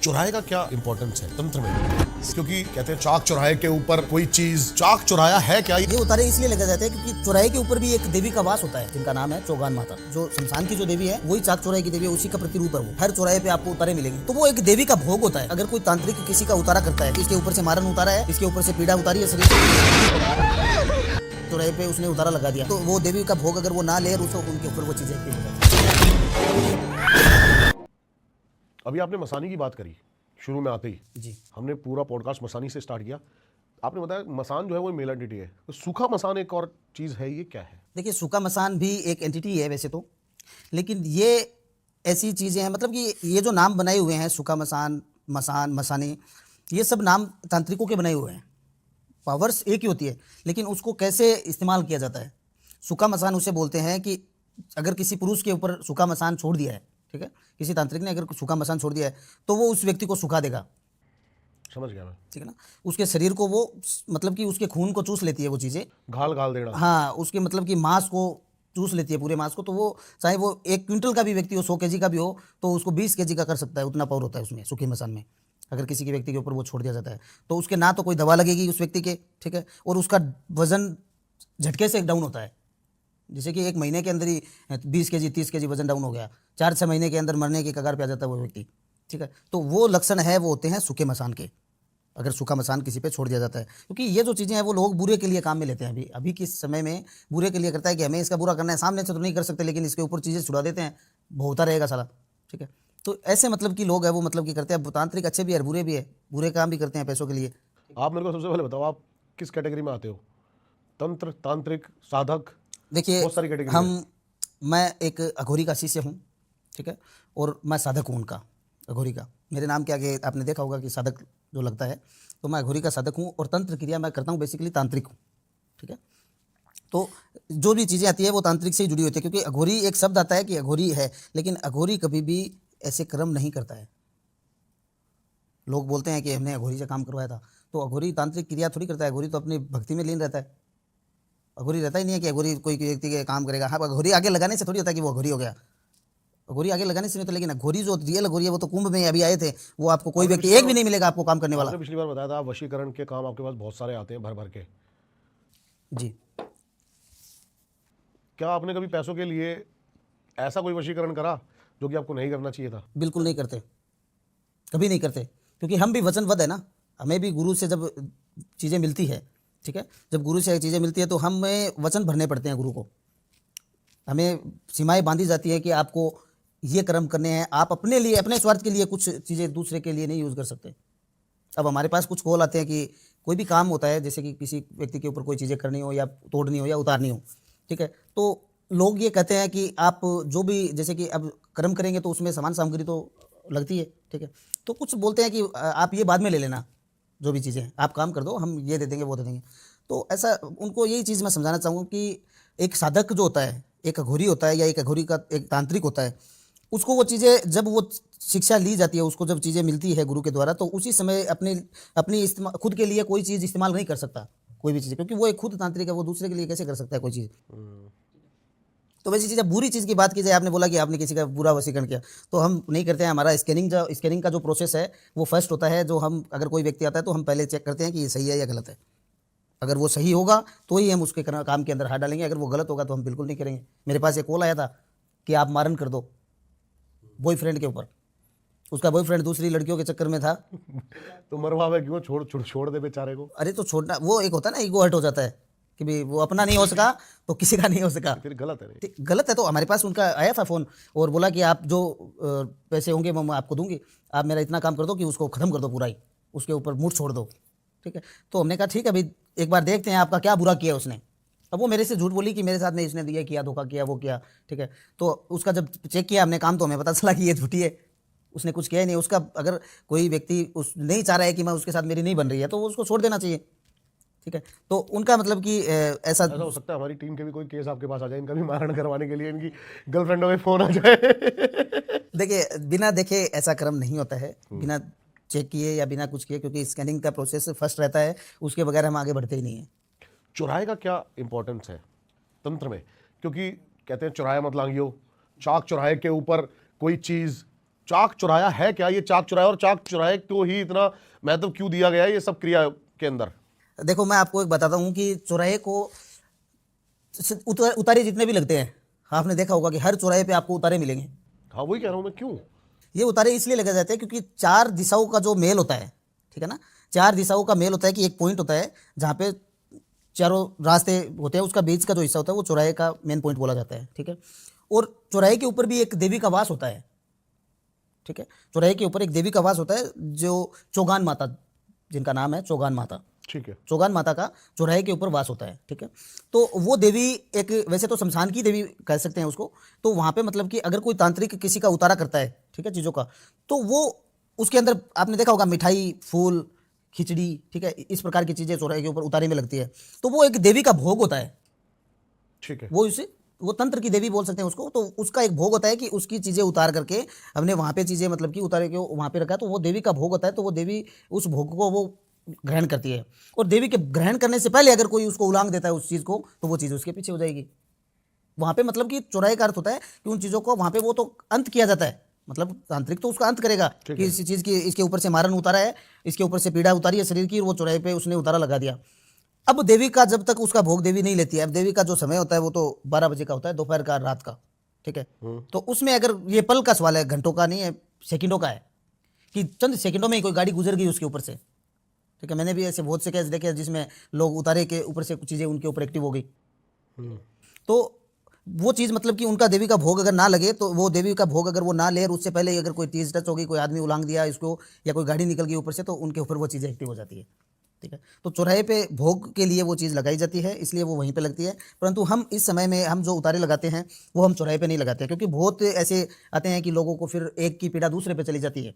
चौराहे का क्या इंपॉर्टेंस है तंत्र में? क्योंकि कहते हैं चाक चौराहे के ऊपर कोई चीज, चाक चौराया है क्या? ये उतारे इसलिए लगा जाते हैं क्योंकि चौराहे के ऊपर भी एक देवी का वास होता है जिनका नाम है चौगान माता। जो शमशान की जो देवी है वही चाक चौराहे की देवी है, उसी का प्रतिरूप है वो। हर चौराहे पे आपको उतारे मिलेंगे, तो वो एक देवी का भोग होता है। अगर कोई तांत्रिक किसी का उतारा करता है, इसके ऊपर से मारन उतारा है, इसके ऊपर से पीड़ा उतारी है शरीर चौराहे पे उसने उतारा लगा दिया, तो वो देवी का भोग अगर वो ना ले उसको उनके ऊपर वो चीजें हो जाती है। अभी आपने मसानी की बात करी शुरू में आते ही जी, हमने पूरा पॉडकास्ट मसानी से स्टार्ट किया। आपने बताया मसान जो है वो मेल एंटिटी है, तो सूखा मसान एक और चीज है, ये क्या है? देखिए सूखा मसान भी एक एंटिटी है वैसे तो, लेकिन ये ऐसी चीज़ें हैं, मतलब कि ये जो नाम बनाए हुए हैं सूखा मसान, मसान, मसाने, ये सब नाम तांत्रिकों के बनाए हुए हैं। पावर्स एक ही होती है, लेकिन उसको कैसे इस्तेमाल किया जाता है। सूखा मसान उसे बोलते हैं कि अगर किसी पुरुष के ऊपर सूखा मसान छोड़ दिया है, ठीक है, किसी तांत्रिक ने अगर सूखा मसान छोड़ दिया है तो वो उस व्यक्ति को सुखा देगा। समझ गया मैं। ठीक है ना, उसके शरीर को वो मतलब कि उसके खून को चूस लेती है वो चीज़ें, घाल घाल देना। हाँ, उसके मतलब कि मांस को चूस लेती है, पूरे मांस को। तो वो चाहे वो 1 क्विंटल का भी व्यक्ति हो, 100 केजी का भी हो, तो उसको 20 केजी का कर सकता है, उतना पावर होता है उसमें सूखे मसान में। अगर किसी के व्यक्ति के ऊपर वो छोड़ दिया जाता है तो उसके ना तो कोई दवा लगेगी उस व्यक्ति के, ठीक है, और उसका वजन झटके से डाउन होता है। जैसे कि 1 महीने के अंदर ही 20 केजी 30 केजी वजन डाउन हो गया, 4-6 महीने के अंदर मरने की कगार पे आ जाता है वो व्यक्ति, ठीक है। तो वो लक्षण है, वो होते हैं सूखे मसान के, अगर सूखा मसान किसी पे छोड़ दिया जाता है। क्योंकि ये जो चीज़ें हैं वो लोग बुरे के लिए काम में लेते हैं। अभी के समय में बुरे के लिए करता है कि हमें इसका बुरा करना है, सामने से तो नहीं कर सकते लेकिन इसके ऊपर चीज़ें छुड़ा देते हैं, भोगता रहेगा साला, ठीक है। तो ऐसे मतलब कि लोग हैं वो, मतलब कि करते हैं। तांत्रिक अच्छे भी है, बुरे भी है, बुरे काम भी करते हैं पैसों के लिए। आप मेरे को सबसे पहले बताओ, आप किस कैटेगरी में आते हो? तंत्र, तांत्रिक, साधक? देखिए बहुत सारी कैटेगरी है। मैं एक अघोरी का शिष्य हूँ, ठीक है, और मैं साधक हूँ उनका, अघोरी का। मेरे नाम के आगे आपने देखा होगा कि साधक जो लगता है, तो मैं अघोरी का साधक हूँ और तंत्र क्रिया मैं करता हूँ, बेसिकली तांत्रिक हूँ, ठीक है। तो जो भी चीज़ें आती है वो तांत्रिक से ही जुड़ी होती है, क्योंकि अघोरी एक शब्द आता है कि अघोरी है, लेकिन अघोरी कभी भी ऐसे कर्म नहीं करता है। लोग बोलते हैं कि हमने अघोरी से काम करवाया था, तो अघोरी तांत्रिक क्रिया थोड़ी करता है। अघोरी तो अपनी भक्ति में लीन रहता है। अघोरी रहता ही नहीं है कि अघोरी कोई व्यक्ति के काम करेगा। हाँ, अघोरी आगे लगाने से थोड़ी होता है कि वो अघोरी हो गया। अघोरी आगे लगाने से नहीं होता, लेकिन अघोरी जो रियल अघोरी है वो तो कुंभ में अभी आए थे। वो आपको कोई व्यक्ति एक भी नहीं मिलेगा आपको काम करने वाला। आपने पिछली बार बताया था वशीकरण के काम आपके पास बहुत सारे आते हैं भर भर के। जी, क्या आपने कभी पैसों के लिए ऐसा कोई वशीकरण करा जो कि आपको नहीं करना चाहिए था? बिल्कुल नहीं करते, कभी नहीं करते, क्योंकि हम भी वचनबद्ध है ना। हमें भी गुरु से जब चीज़ें मिलती है, ठीक है, जब गुरु से चीज़ें मिलती है तो हमें वचन भरने पड़ते हैं गुरु को। हमें सीमाएं बांधी जाती है कि आपको ये कर्म करने हैं, आप अपने लिए, अपने स्वार्थ के लिए कुछ चीज़ें दूसरे के लिए नहीं यूज़ कर सकते। अब हमारे पास कुछ कॉल आते हैं कि कोई भी काम होता है, जैसे कि किसी व्यक्ति के ऊपर कोई चीज़ें करनी हो या तोड़नी हो या उतारनी हो, ठीक है, तो लोग ये कहते हैं कि आप जो भी, जैसे कि अब कर्म करेंगे तो उसमें सामान सामग्री तो लगती है, ठीक है, तो कुछ बोलते हैं कि आप ये बाद में ले लेना, जो भी चीज़ें आप काम कर दो, हम ये दे देंगे वो दे देंगे। तो ऐसा उनको यही चीज़ मैं समझाना चाहूँगा कि एक साधक जो होता है, एक अघोरी होता है या एक अघोरी का एक तांत्रिक होता है, उसको वो चीज़ें जब वो शिक्षा ली जाती है, उसको जब चीज़ें मिलती है गुरु के द्वारा, तो उसी समय अपनी अपनी खुद के लिए कोई चीज़ इस्तेमाल नहीं कर सकता, कोई भी चीज़, क्योंकि वो एक खुद तांत्रिक है, वो दूसरे के लिए कैसे कर सकता है कोई चीज़। तो वैसी चीज़, बुरी चीज़ की बात की जाए, आपने बोला कि आपने किसी का बुरा वशीकरण किया, तो हम नहीं करते हैं। हमारा स्कैनिंग का जो प्रोसेस है वो फर्स्ट होता है। जो हम, अगर कोई व्यक्ति आता है तो हम पहले चेक करते हैं कि ये सही है या गलत है। अगर वो सही होगा तो ही हम उसके काम के अंदर हाथ डालेंगे, अगर वो गलत होगा तो हम बिल्कुल नहीं करेंगे। मेरे पास एक कॉल आया था कि आप मारन कर दो बॉयफ्रेंड के ऊपर, उसका बॉयफ्रेंड दूसरी लड़कियों के चक्कर में था। तो मरवावे क्यों, छोड़ दे बेचारे को। अरे तो छोड़ना, वो एक होता है ना, ईगो हर्ट हो जाता है कि भाई वो अपना नहीं हो सका तो किसी का नहीं हो सका। फिर गलत है नहीं? ठीक, गलत है। तो हमारे पास उनका आया था फ़ोन और बोला कि आप जो पैसे होंगे मैं आपको दूंगी, आप मेरा इतना काम कर दो कि उसको ख़त्म कर दो पूरा ही, उसके ऊपर मूड छोड़ दो, ठीक है। तो हमने कहा ठीक है भाई, एक बार देखते हैं आपका क्या बुरा किया उसने। अब वो मेरे से झूठ बोली कि मेरे साथ में इसने दिया किया, धोखा किया, वो किया, ठीक है। तो उसका जब चेक किया हमने काम, तो हमें पता चला कि ये झूठी है, उसने कुछ किया ही नहीं। उसका अगर कोई व्यक्ति उस नहीं चाह रहा है कि मैं उसके साथ मेरी नहीं बन रही है तो वो उसको छोड़ देना चाहिए, ठीक है। तो उनका मतलब कि ऐसा हो सकता है हमारी टीम के भी कोई केस आपके पास आ जाए, इनका भी मारण करवाने के लिए इनकी गर्लफ्रेंडों में फोन आ जाए। देखिए, बिना देखे ऐसा क्रम नहीं होता है, बिना चेक किए या बिना कुछ किए, क्योंकि स्कैनिंग का प्रोसेस फर्स्ट रहता है, उसके बगैर हम आगे बढ़ते ही नहीं हैं। चौराहे का क्या इंपॉर्टेंस है तंत्र में? क्योंकि कहते हैं चौराहे मत लांघियो, चाक चौराहे के ऊपर कोई चीज चाक चुराया है क्या, ये चाक चुराया, और चाक चुराए तो ही इतना महत्व क्यों दिया गया है ये सब क्रिया के अंदर? देखो मैं आपको एक बताता हूँ कि चौराहे को उतारे जितने भी लगते हैं, आपने देखा होगा कि हर चौराहे पे आपको उतारे मिलेंगे। हाँ वही कह रहा हूँ मैं, क्यों? ये उतारे इसलिए लगे जाते हैं क्योंकि चार दिशाओं का जो मेल होता है, ठीक है ना, चार दिशाओं का मेल होता है कि एक पॉइंट होता है जहाँ पे चारों रास्ते होते हैं, उसका बीच का जो हिस्सा होता है वो चौराहे का मेन पॉइंट बोला जाता है, ठीक है। और चौराहे के ऊपर भी एक देवी का वास होता है, ठीक है। चौराहे के ऊपर एक देवी का वास होता है जो चौगान माता, जिनका नाम है चौगान माता। ठीक है। चौगान माता का चौराहे के ऊपर वास होता है, ठीक है। तो वो देवी एक, वैसे तो शमशान की देवी कह सकते हैं उसको। तो वहाँ पे मतलब कि अगर कोई तांत्रिक किसी का उतारा करता है, ठीक है, चीज़ों का, तो वो उसके अंदर आपने देखा होगा मिठाई, फूल, खिचड़ी, ठीक है, इस प्रकार की चीज़ें चौराहे के ऊपर उतारे में लगती है। तो वो एक देवी का भोग होता है, ठीक है। वो तंत्र की देवी बोल सकते हैं उसको। तो उसका एक भोग होता है कि उसकी चीज़ें उतार करके हमने वहाँ पे चीज़ें मतलब कि उतारे के वहाँ पे रखा है, तो वो देवी का भोग होता है। तो वो देवी उस भोग को वो ग्रहण करती है, और देवी के ग्रहण करने से पहले अगर कोई उसको उलांग देता है उस चीज़ को, तो वो चीज़ उसके पीछे हो जाएगी। वहाँ पे मतलब कि चौराहे का अर्थ होता है कि उन चीज़ों को वहाँ पे वो तो अंत किया जाता है, मतलब तांत्रिक तो उसका अंत करेगा कि इस चीज़ की, इसके ऊपर से मारन उतारा है, इसके ऊपर से पीड़ा उतारी है शरीर की, और वो चौराहे पे उसने उतारा लगा दिया। अब देवी का जब तक उसका भोग देवी नहीं लेती है, अब देवी का जो समय होता है वो तो 12 बजे का होता है, दोपहर का, रात का, ठीक है। तो उसमें अगर ये पल का सवाल है, घंटों का नहीं है, सेकंडों का है, कि चंद सेकंडों में ही कोई गाड़ी गुजर गई उसके ऊपर से, ठीक है। मैंने भी ऐसे बहुत से केस देखे हैं जिसमें लोग उतारे के ऊपर से कुछ चीज़ें उनके ऊपर एक्टिव हो गई। तो वो चीज़ मतलब कि उनका देवी का भोग अगर ना लगे, तो वो देवी का भोग अगर वो ना ले, और उससे पहले अगर कोई चीज़ टच हो गई, कोई आदमी उलांग दिया इसको, या कोई गाड़ी निकल गई ऊपर से, तो उनके ऊपर वो चीज़ें एक्टिव हो जाती है, ठीक है। तो चौराहे पे भोग के लिए वो चीज़ लगाई जाती है, इसलिए वो वहीं पे लगती है। परंतु हम इस समय में हम जो उतारे लगाते हैं वो हम चौराहे पे नहीं लगाते हैं, क्योंकि बहुत ऐसे आते हैं कि लोगों को फिर एक की पीड़ा दूसरे पे चली जाती है।